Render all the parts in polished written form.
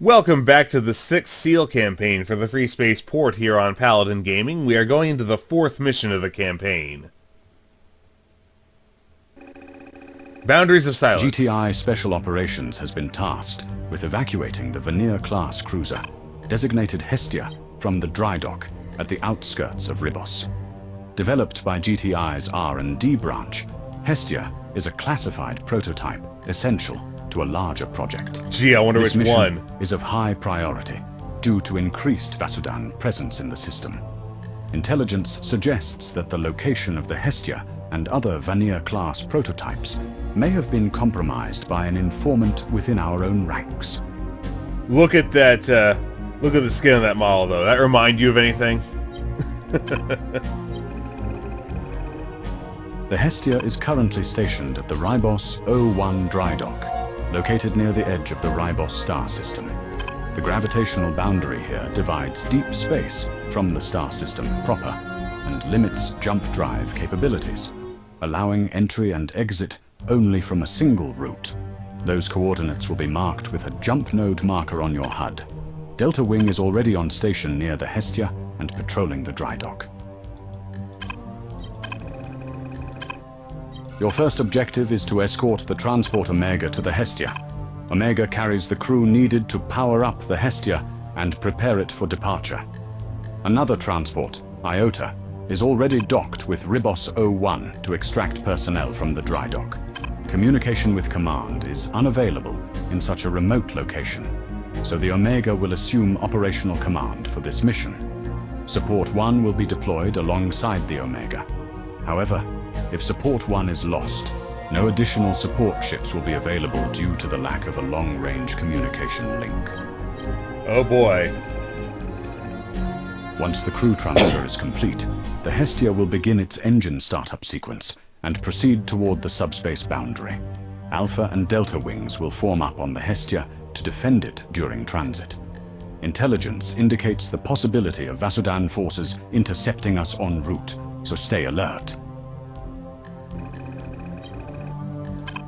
Welcome back to the 6th SEAL campaign for the Freespace Port here on Paladin Gaming. We are going into the 4th mission of the campaign. Boundaries of Silence. GTI Special Operations has been tasked with evacuating the Vanir-class cruiser, designated Hestia, from the drydock at the outskirts of Ribos. Developed by GTI's R&D branch, Hestia is a classified prototype essential to a larger project. Gee, I wonder this which mission one. is of high priority due to increased Vasudan presence in the system. Intelligence suggests that the location of the Hestia and other Vanir-class prototypes may have been compromised by an informant within our own ranks. Look at that, look at the skin of that model, though. That remind you of anything? The Hestia is currently stationed at the Ribos 01 drydock, located near the edge of the Ribos star system. The gravitational boundary here divides deep space from the star system proper and limits jump drive capabilities, allowing entry and exit only from a single route. Those coordinates will be marked with a jump node marker on your HUD. Delta Wing is already on station near the Hestia and patrolling the drydock. Your first objective is to escort the transport Omega to the Hestia. Omega carries the crew needed to power up the Hestia and prepare it for departure. Another transport, Iota, is already docked with Ribos 01 to extract personnel from the drydock. Communication with command is unavailable in such a remote location, so the Omega will assume operational command for this mission. Support 1 will be deployed alongside the Omega. However, if Support 1 is lost, no additional support ships will be available due to the lack of a long-range communication link. Oh boy. Once the crew transfer is complete, the Hestia will begin its engine startup sequence and proceed toward the subspace boundary. Alpha and Delta Wings will form up on the Hestia to defend it during transit. Intelligence indicates the possibility of Vasudan forces intercepting us en route, so stay alert.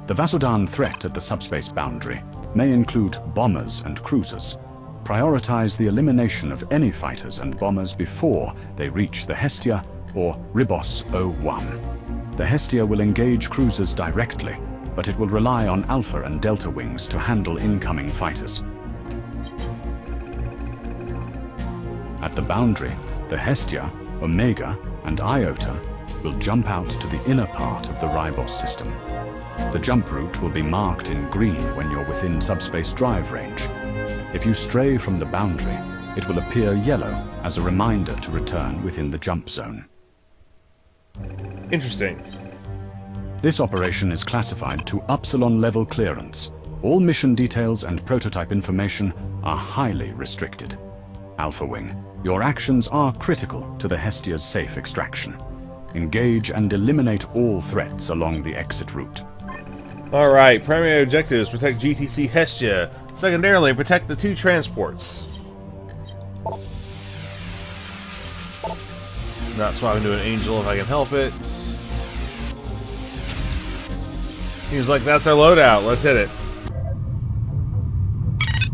The Vasudan threat at the subspace boundary may include bombers and cruisers. Prioritize the elimination of any fighters and bombers before they reach the Hestia or Ribos 01. The Hestia will engage cruisers directly, but it will rely on Alpha and Delta Wings to handle incoming fighters. At the boundary, the Hestia, Omega, and Iota will jump out to the inner part of the Ribos system. The jump route will be marked in green when you're within subspace drive range. If you stray from the boundary, it will appear yellow as a reminder to return within the jump zone. Interesting. This operation is classified to Upsilon level clearance. All mission details and prototype information are highly restricted. Alpha Wing, your actions are critical to the Hestia's safe extraction. Engage and eliminate all threats along the exit route. Alright, primary objectives: protect GTC Hestia. Secondarily, protect the 2 transports. Not swapping to an Angel if I can help it. Seems like that's our loadout. Let's hit it.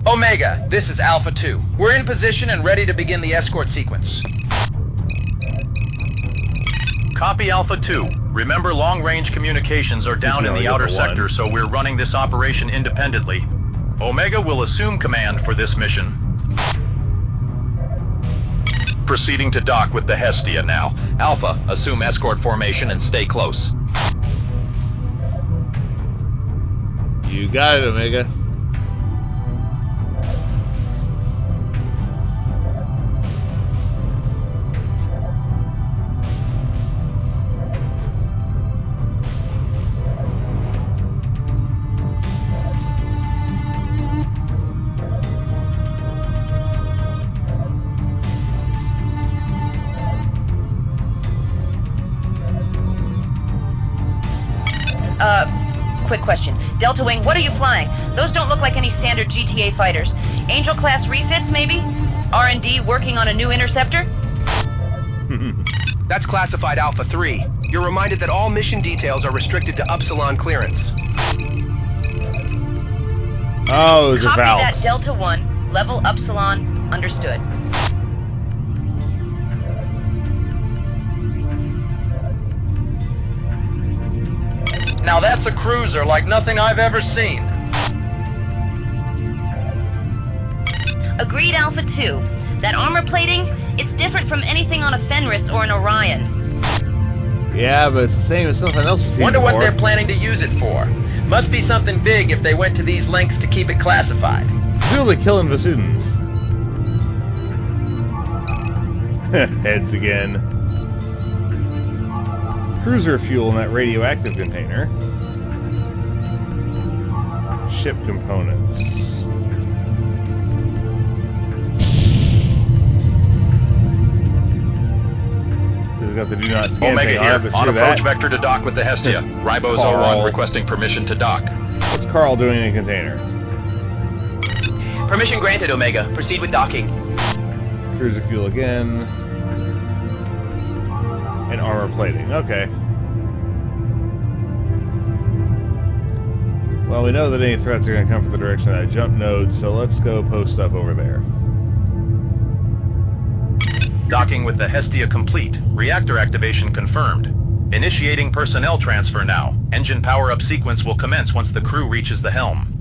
Omega, this is Alpha 2. We're in position and ready to begin the escort sequence. Copy Alpha 2. Remember, long-range communications are down in the outer sector, so we're running this operation independently. Omega will assume command for this mission. Proceeding to dock with the Hestia now. Alpha, assume escort formation and stay close. You got it, Omega. Quick question. Delta Wing, what are you flying? Those don't look like any standard GTA fighters. Angel-class refits, maybe? R&D working on a new interceptor? That's classified Alpha 3. You're reminded that all mission details are restricted to Upsilon clearance. Oh, those are Copy that, valves. Delta 1. Level Upsilon, understood. Now that's a cruiser like nothing I've ever seen. Agreed, Alpha 2. That armor plating, it's different from anything on a Fenris or an Orion. Yeah, but it's the same as something else we've seen Wonder before. what they're planning to use it for. Must be something big if they went to these lengths to keep it classified. Presumably killing Vasudans. Heads again. Cruiser fuel in that radioactive container. Ship components. This has got the do not scan Omega thing on here, it, but on screw that. approach vector to dock with the Hestia. Ribos Carl. O1 requesting permission to dock. What's Carl doing in a container? Permission granted, Omega. Proceed with docking. Cruiser fuel again. And armor plating. Okay. Well, we know that any threats are going to come from the direction of that jump node, so let's go post up over there. Docking with the Hestia complete. Reactor activation confirmed. Initiating personnel transfer now. Engine power-up sequence will commence once the crew reaches the helm.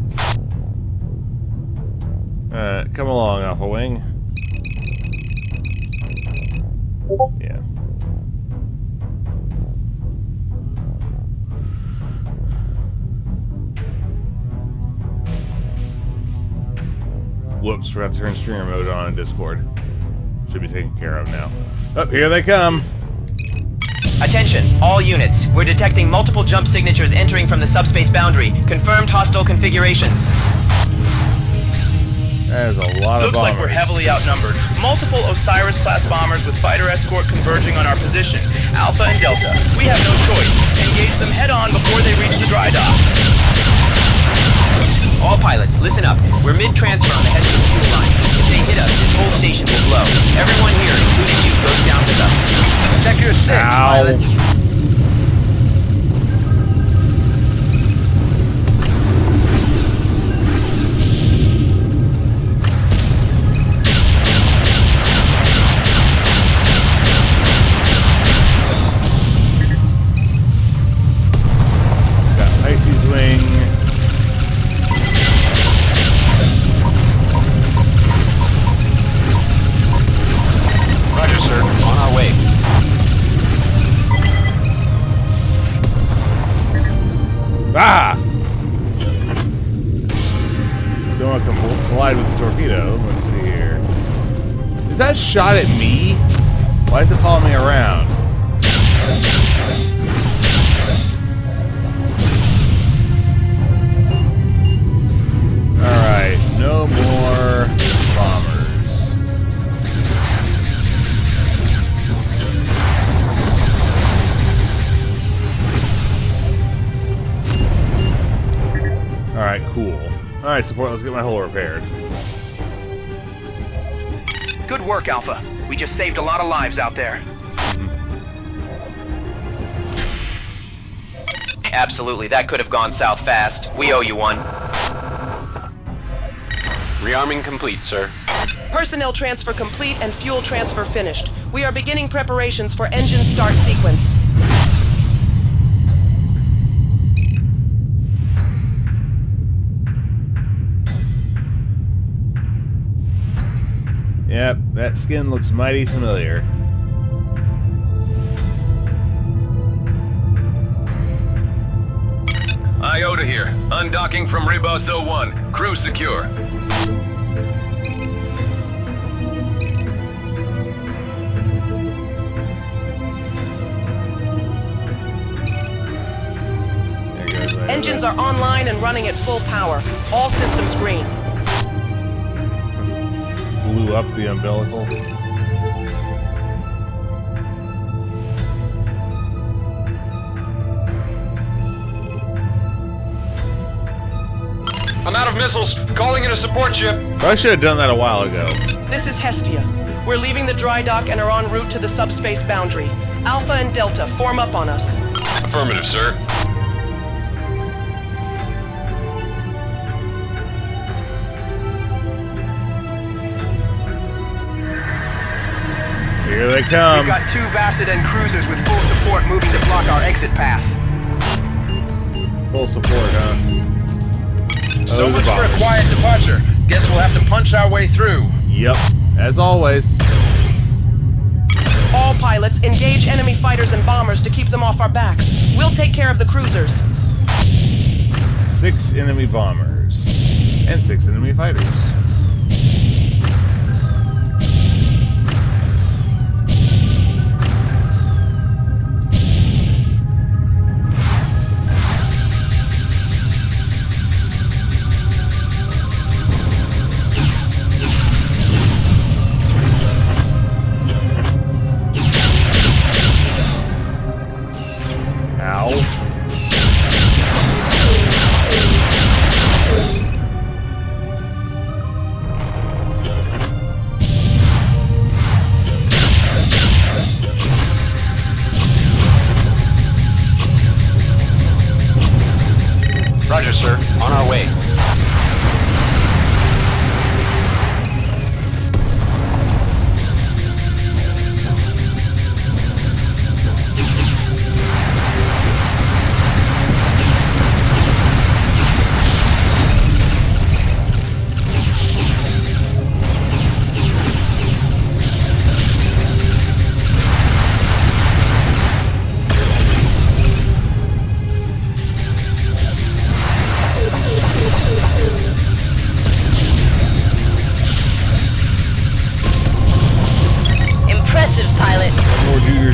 Come along, Alpha Wing. Yeah. Whoops, forgot to turn streamer mode on in Discord. Should be taken care of now. Oh, here they come! Attention, all units. We're detecting multiple jump signatures entering from the subspace boundary. Confirmed hostile configurations. That is a lot of Looks like we're bombers. heavily outnumbered. Multiple Osiris-class bombers with fighter escort converging on our position. Alpha and Delta. We have no choice. Engage them head-on before they reach the dry dock. All pilots, listen up. We're mid-transfer on the Hestia fuel line. If they hit us, this whole station will blow. Everyone here, including you, goes down with us. Check your 6, Ow. pilot. Got Pisces Wing. Roger, sir. On our way. Ah! Don't want to collide with the torpedo. Let's see here. Is that shot at me? Why is it following me around? Alright, no more bombers. Alright, cool. Alright, support, let's get my hull repaired. Good work, Alpha. We just saved a lot of lives out there. Absolutely, that could have gone south fast. We owe you one. Rearming complete, sir. Personnel transfer complete and fuel transfer finished. We are beginning preparations for engine start sequence. Yep, that skin looks mighty familiar. Iota here. Undocking from Ribos O1. Crew secure. There goes Iota. Engines are online and running at full power. All systems green. Blew up the umbilical. I'm out of missiles. Calling in a support ship. I should have done that a while ago. This is Hestia. We're leaving the dry dock and are en route to the subspace boundary. Alpha and Delta, form up on us. Affirmative, sir. they come. We've got 2 Vasudan cruisers with full support moving to block our exit path. Full support, huh? So Those much for a bombers. quiet departure. Guess we'll have to punch our way through. Yep, as always. All pilots, engage enemy fighters and bombers to keep them off our backs. We'll take care of the cruisers. 6 enemy bombers. And 6 enemy fighters. Roger, sir. On our way.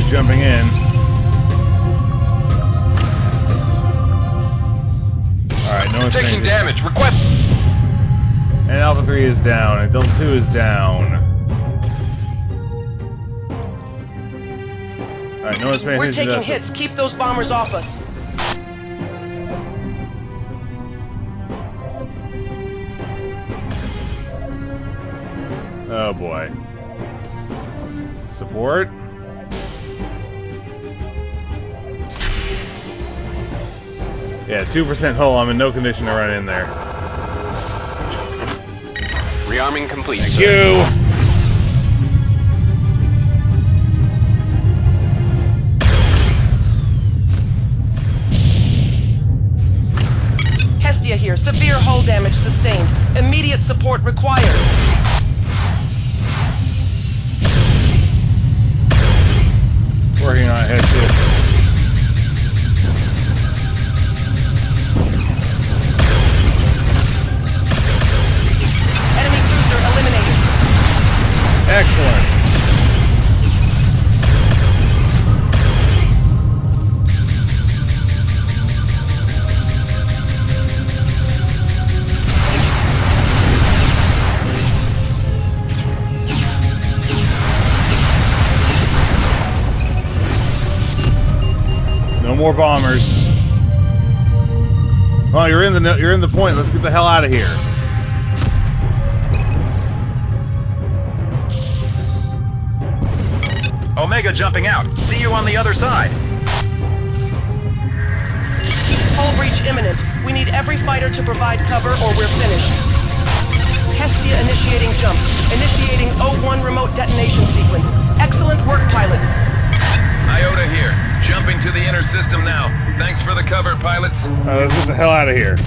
Jumping in. Alright, no one's Taking damage. Request. And Alpha 3 is down, and Delta 2 is down. Alright, no one's paying We're attention taking to us. hits. Keep those bombers off us. Oh boy. Support? Yeah, 2% hull. I'm in no condition to run in there. Rearming complete, Thank sir. you! Hestia here. Severe hull damage sustained. Immediate support required. Working on it, Hestia. Excellent. No more bombers. Oh, you're in the point. Let's get the hell out of here. Omega jumping out. See you on the other side. Hull breach imminent. We need every fighter to provide cover or we're finished. Hestia initiating jump. Initiating O1 remote detonation sequence. Excellent work, pilots. Iota here. Jumping to the inner system now. Thanks for the cover, pilots. Let's get the hell out of here.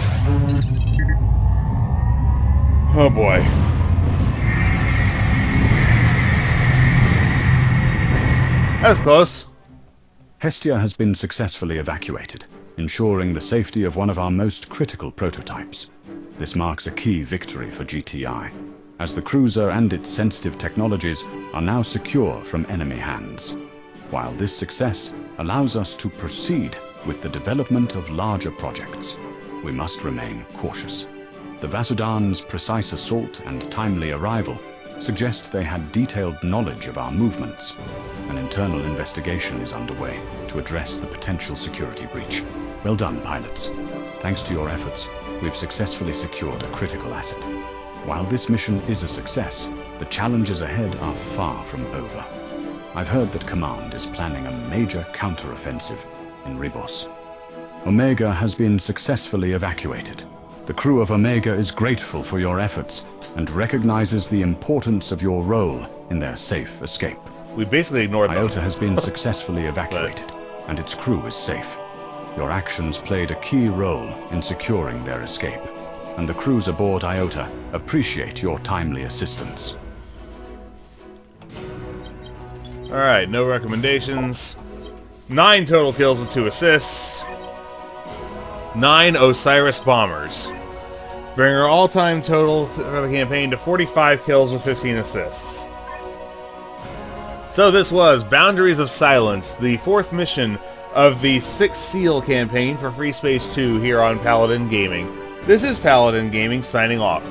Oh boy. That was close. Hestia has been successfully evacuated, ensuring the safety of one of our most critical prototypes. This marks a key victory for GTI, as the cruiser and its sensitive technologies are now secure from enemy hands. While this success allows us to proceed with the development of larger projects, we must remain cautious. The Vasudan's precise assault and timely arrival suggest they had detailed knowledge of our movements. An internal investigation is underway to address the potential security breach. Well done, pilots. Thanks to your efforts, we've successfully secured a critical asset. While this mission is a success, the challenges ahead are far from over. I've heard that Command is planning a major counter-offensive in Ribos. Omega has been successfully evacuated. The crew of Omega is grateful for your efforts and recognizes the importance of your role in their safe escape. We basically ignored them. Iota has been successfully evacuated, and its crew is safe. Your actions played a key role in securing their escape, and the crews aboard Iota appreciate your timely assistance. Alright, no recommendations. 9 total kills with 2 assists. 9 Osiris bombers. Bring our all-time total for the campaign to 45 kills with 15 assists. So this was Boundaries of Silence, the 4th mission of the 6th SEAL campaign for Freespace 2 here on Paladin Gaming. This is Paladin Gaming signing off.